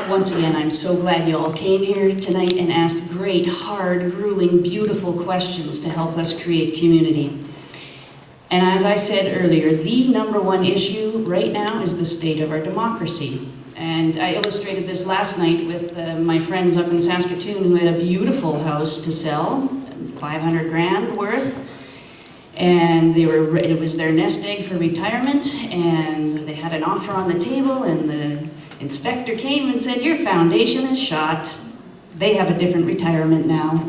Once again, I'm so glad you all came here tonight and asked great, hard, grueling, beautiful questions to help us create community. And as I said earlier, the number one issue right now is the state of our democracy. And I illustrated this last night with my friends up in Saskatoon who had a beautiful house to sell, 500 grand worth. And it was their nest egg for retirement, and they had an offer on the table, and the inspector came and said, "Your foundation is shot." They have a different retirement now.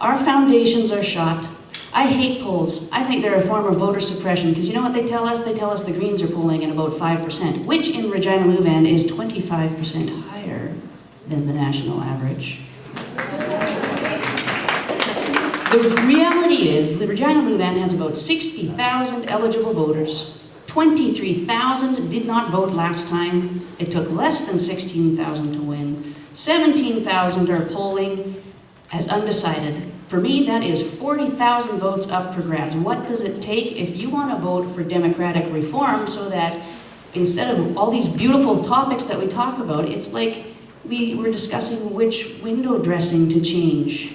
Our foundations are shot. I hate polls. I think they're a form of voter suppression, because you know what they tell us? They tell us the Greens are polling at about 5%, which in Regina-Lewvan is 25% higher than the national average. The reality is that Regina-Lewvan has about 60,000 eligible voters. 23,000 did not vote last time. It took less than 16,000 to win. 17,000 are polling as undecided. For me, that is 40,000 votes up for grabs. What does it take if you want to vote for democratic reform so that instead of all these beautiful topics that we talk about, it's like we were discussing which window dressing to change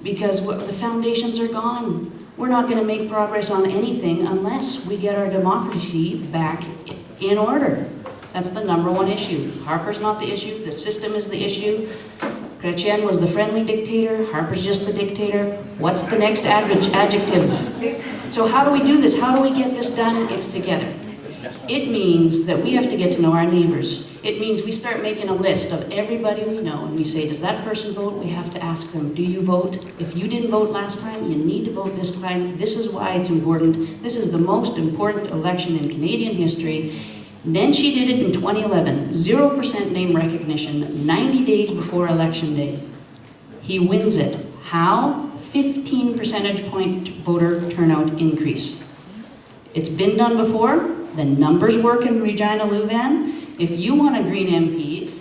because the foundations are gone. We're not going to make progress on anything unless we get our democracy back in order. That's the number one issue. Harper's not the issue, the system is the issue. Chrétien was the friendly dictator, Harper's just the dictator. What's the next adjective? So how do we do this? How do we get this done? It's together. It means that we have to get to know our neighbors. It means we start making a list of everybody we know and we say, does that person vote? We have to ask them, do you vote? If you didn't vote last time, you need to vote this time. This is why it's important. This is the most important election in Canadian history. Nenshi did it in 2011, 0% name recognition, 90 days before election day. He wins it. How? 15 percentage point voter turnout increase. It's been done before. The numbers work in Regina-Lewvan. If you want a Green MP,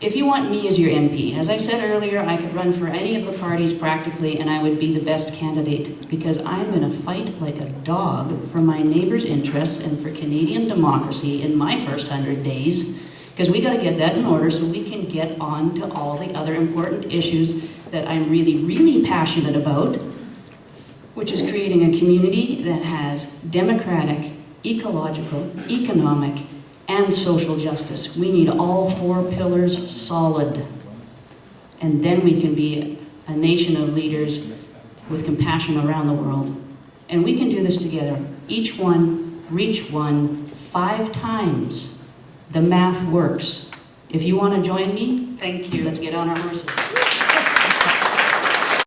if you want me as your MP, as I said earlier, I could run for any of the parties practically and I would be the best candidate because I'm going to fight like a dog for my neighbors' interests and for Canadian democracy in my first 100 days because we got to get that in order so we can get on to all the other important issues that I'm really, really passionate about, which is creating a community that has democratic, ecological, economic, and social justice. We need all four pillars solid. And then we can be a nation of leaders with compassion around the world. And we can do this together. Each one, reach one, 5 times. The math works. If you want to join me, thank you. Let's get on our horses.